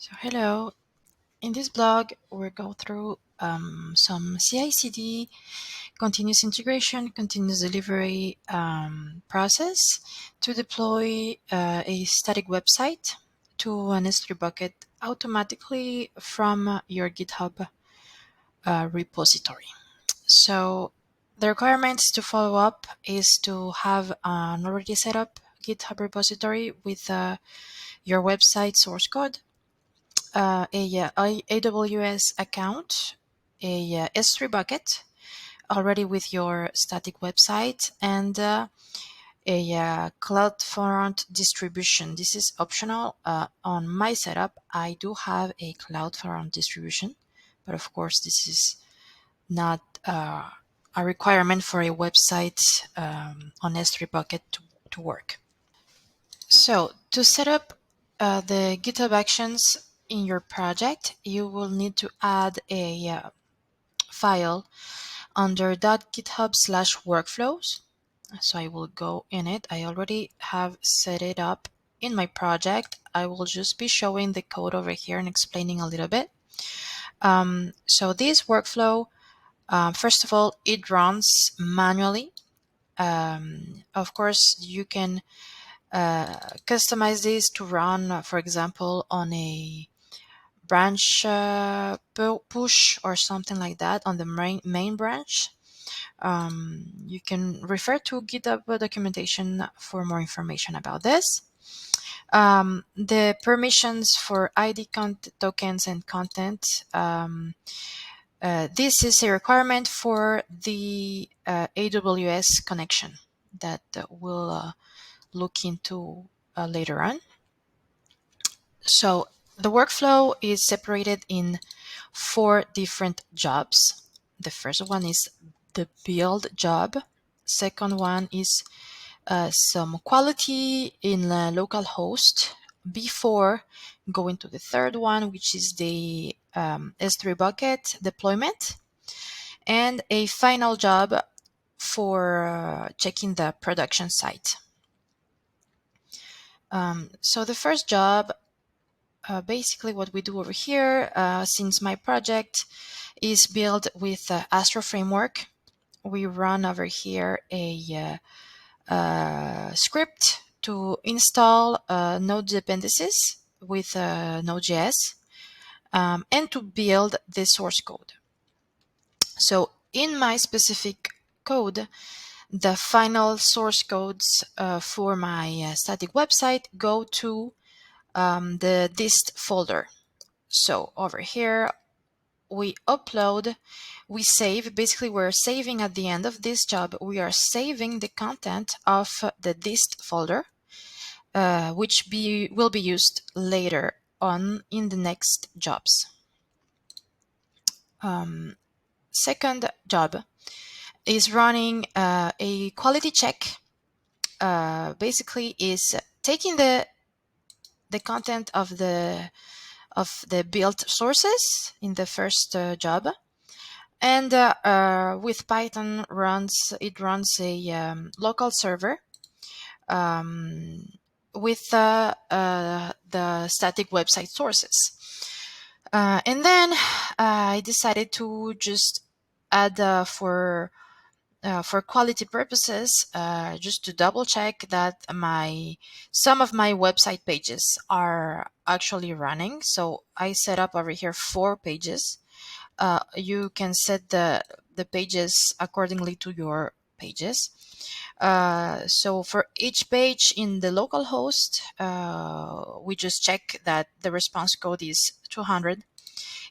So hello, in this blog we'll go through some CI/CD, continuous integration, continuous delivery process to deploy a static website to an S3 bucket automatically from your GitHub repository. So the requirements to follow up is to have an already set up GitHub repository with your website source code, a AWS account, a S3 bucket already with your static website, and a CloudFront distribution. This is optional. On my setup, I do have a CloudFront distribution, but of course, this is not a requirement for a website on S3 bucket to work. So to set up the GitHub Actions in your project, you will need to add a file under .github/workflows. So I will go in it. I already have set it up in my project. I will just be showing the code over here and explaining a little bit. So this workflow, first of all, it runs manually. Of course, you can customize this to run, for example, on a branch push or something like that on the main branch. You can refer to GitHub documentation for more information about this. The permissions for ID tokens and content. This is a requirement for the AWS connection that we'll look into later on. So the workflow is separated in 4 different jobs. The first one is the build job. Second one is some quality in the local host before going to the third one, which is the S3 bucket deployment, and a final job for checking the production site. So the first job, basically what we do over here, since my project is built with Astro framework, we run over here a script to install Node dependencies with Node.js and to build the source code. So in my specific code, the final source codes for my static website go to the dist folder. So over here, we upload, we save, basically we're saving at the end of this job, we are saving the content of the dist folder, which will be used later on in the next jobs. Second job is running a quality check. Basically is taking the content of the built sources in the first job, and with Python it runs a local server with the static website sources. And then I decided to just add for quality purposes, just to double check that some of my website pages are actually running. So I set up over here 4 pages. You can set the pages accordingly to your pages. So for each page in the local host, we just check that the response code is 200.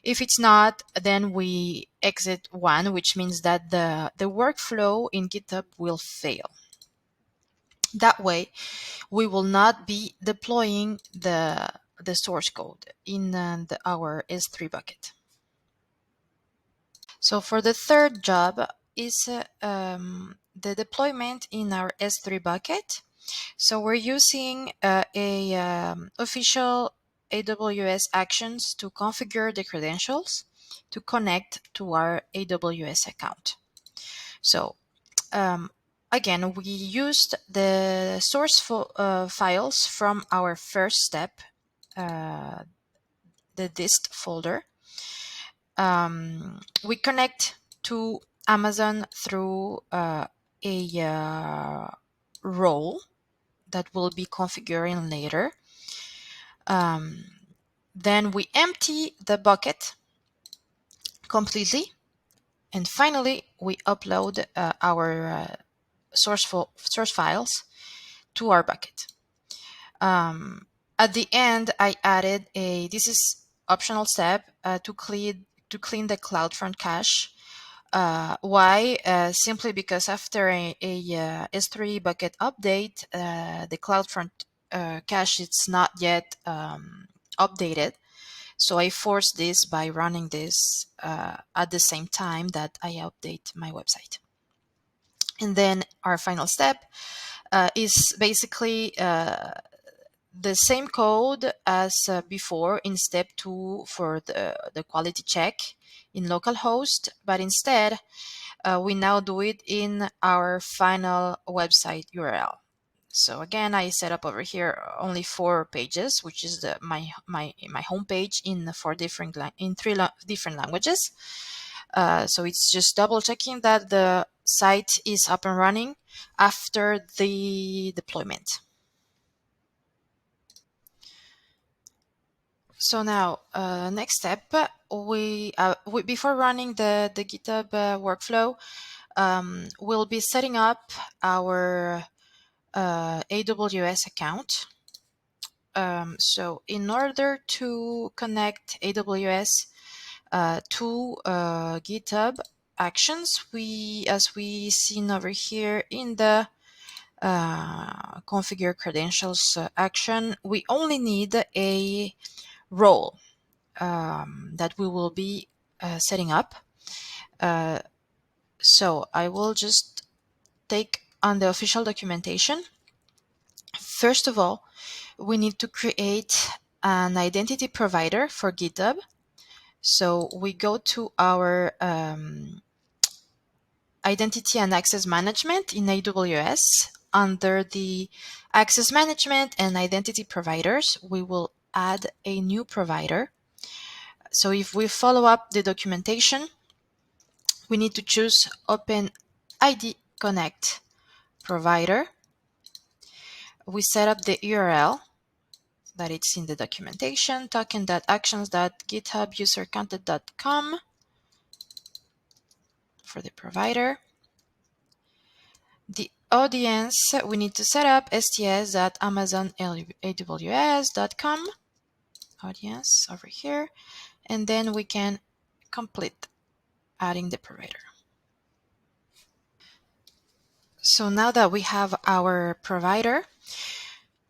If it's not, then we exit 1, which means that the workflow in GitHub will fail. That way, we will not be deploying the source code in our S3 bucket. So for the third job is the deployment in our S3 bucket. So we're using official AWS actions to configure the credentials to connect to our AWS account. So again, we used the source files from our first step, the dist folder. We connect to Amazon through a role that we'll be configuring later. Then we empty the bucket completely. And finally, we upload our source files to our bucket. At the end, I added this is optional step to clean the CloudFront cache. Why? Simply because after a S3 bucket update, the CloudFront cache is not yet updated. So I force this by running this at the same time that I update my website. And then our final step is basically the same code as before in step 2 for the quality check in localhost, but instead we now do it in our final website URL. So again, I set up over here only 4 pages, which is my home page in 3 different languages. So it's just double checking that the site is up and running after the deployment. So now, next step, we before running the GitHub workflow, we'll be setting up our AWS account. So in order to connect AWS to GitHub Actions, as we seen over here in the configure credentials action, we only need a role that we will be setting up. So I will just take on the official documentation. First of all, we need to create an identity provider for GitHub. So we go to our identity and access management in AWS. Under the access management and identity providers, we will add a new provider. So if we follow up the documentation, we need to choose OpenID Connect provider. We set up the URL that it's in the documentation, token.actions.githubusercontent.com for the provider. The audience, we need to set up sts.amazonaws.com audience over here, and then we can complete adding the provider. So now that we have our provider,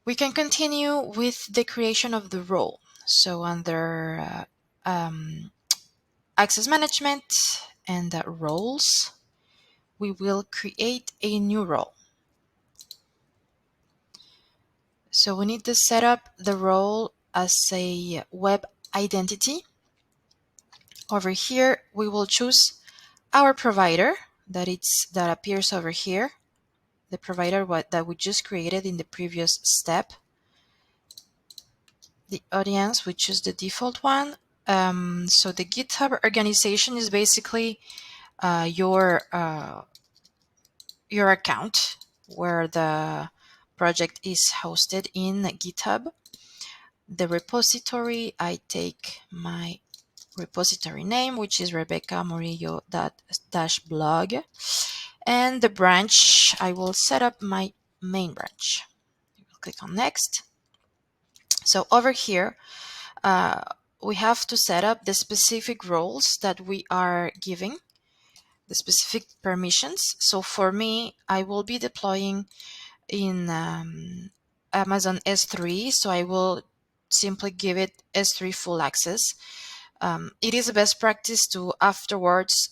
we can continue with the creation of the role. So under access management and roles, we will create a new role. So we need to set up the role as a web identity. Over here, we will choose our provider that appears over here, the provider that we just created in the previous step. The audience, we choose the default one. So the GitHub organization is basically your account where the project is hosted in GitHub. The repository, I take my repository name, which is rebeccamurillo.blog, and the branch, I will set up my main branch. Click on next. So over here, we have to set up the specific roles that we are giving, the specific permissions. So for me, I will be deploying in Amazon S3, so I will simply give it S3 full access. It is a best practice to afterwards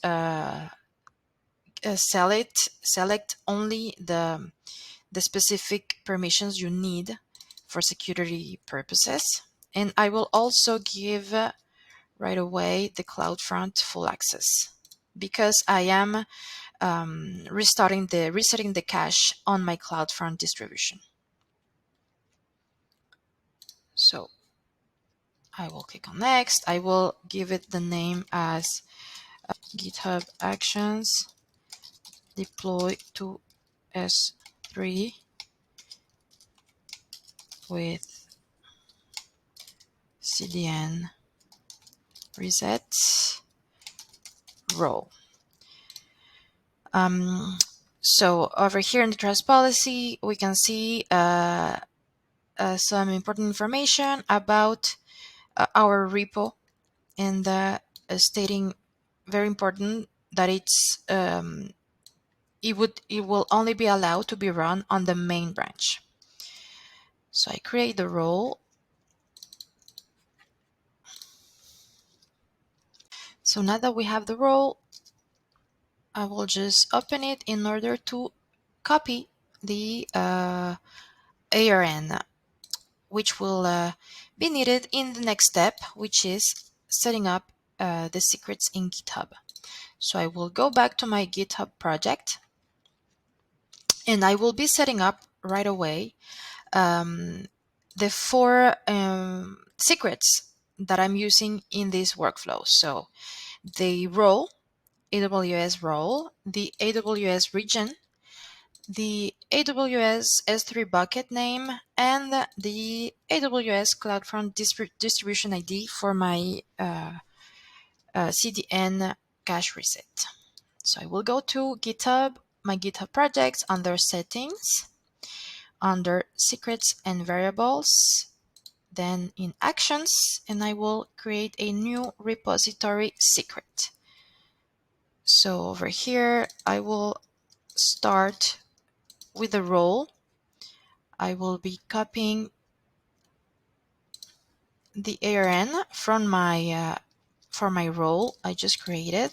select only the specific permissions you need for security purposes. And I will also give right away the CloudFront full access because I am resetting the cache on my CloudFront distribution. So I will click on next. I will give it the name as GitHub Actions deploy to S3 with CDN reset role. So over here in the trust policy, we can see some important information about our repo, and stating very important that it will only be allowed to be run on the main branch. So I create the role. So now that we have the role, I will just open it in order to copy the ARN, which will be needed in the next step, which is setting up the secrets in GitHub. So I will go back to my GitHub project, and I will be setting up right away the 4 secrets that I'm using in this workflow. So the role, AWS role, the AWS region, the AWS S3 bucket name, and the AWS CloudFront distribution ID for my CDN cache reset. So I will go to GitHub, my GitHub projects, under settings, under secrets and variables, then in actions, and I will create a new repository secret. So over here, I will start with the role. I will be copying the ARN from my for my role I just created.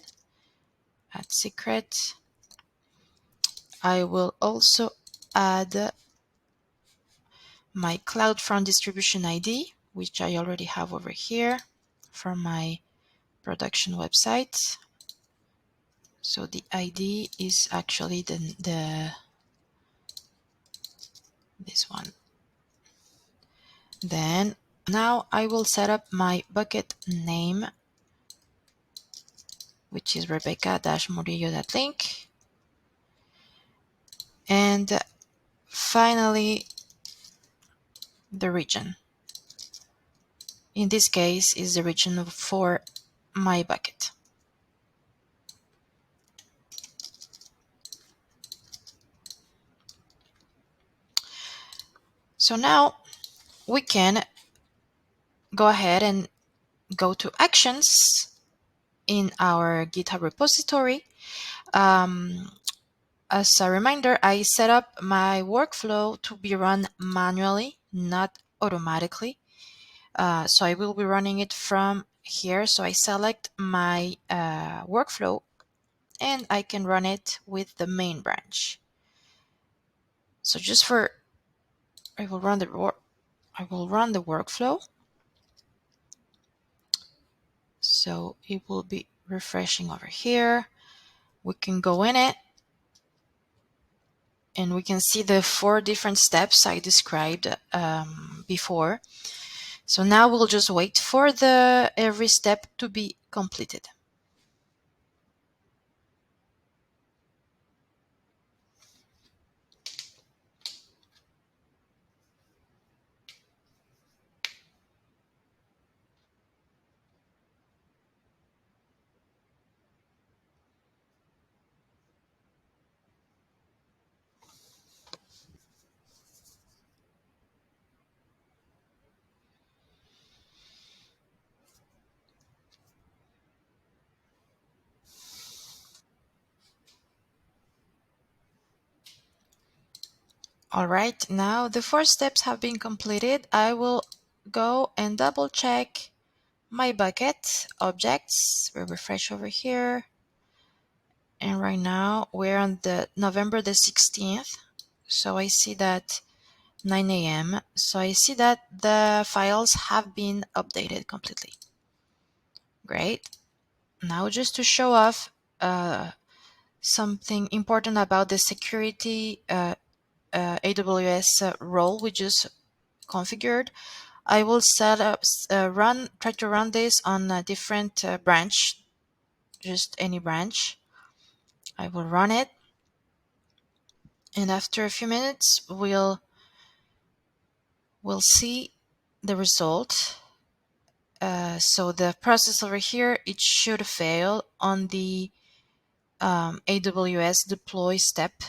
Add secret. I will also add my CloudFront distribution ID, which I already have over here from my production website. So the ID is actually this one. Then now I will set up my bucket name, which is rebecca-murillo.link. And finally, the region. In this case, is the region for my bucket. So now we can go ahead and go to actions in our GitHub repository. As a reminder, I set up my workflow to be run manually, not automatically. So I will be running it from here. So I select my workflow, and I can run it with the main branch. So I will run the workflow. So it will be refreshing over here. We can go in it, and we can see the 4 different steps I described before. So now we'll just wait for every step to be completed. All right, now the 4 steps have been completed. I will go and double check my bucket objects. We'll refresh over here. And right now we're on the November the 16th. So I see that 9 a.m. So I see that the files have been updated completely. Great. Now just to show off something important about the security AWS role we just configured, I will try to run this on a different branch, just any branch. I will run it, and after a few minutes, we'll see the result. So the process over here, it should fail on the AWS deploy step.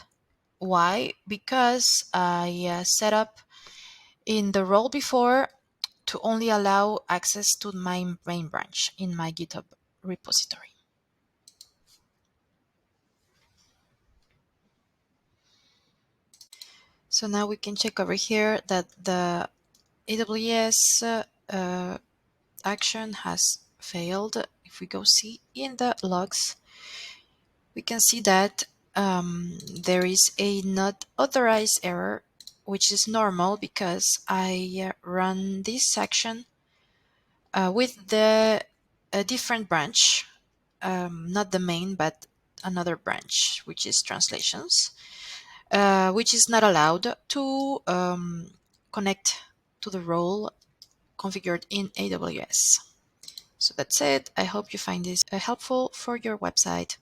Why? Because I set up in the role before to only allow access to my main branch in my GitHub repository. So now we can check over here that the AWS action has failed. If we go see in the logs, we can see that there is a not authorized error, which is normal because I run this section with a different branch, not the main, but another branch, which is translations, which is not allowed to connect to the role configured in AWS. So that's it. I hope you find this helpful for your website.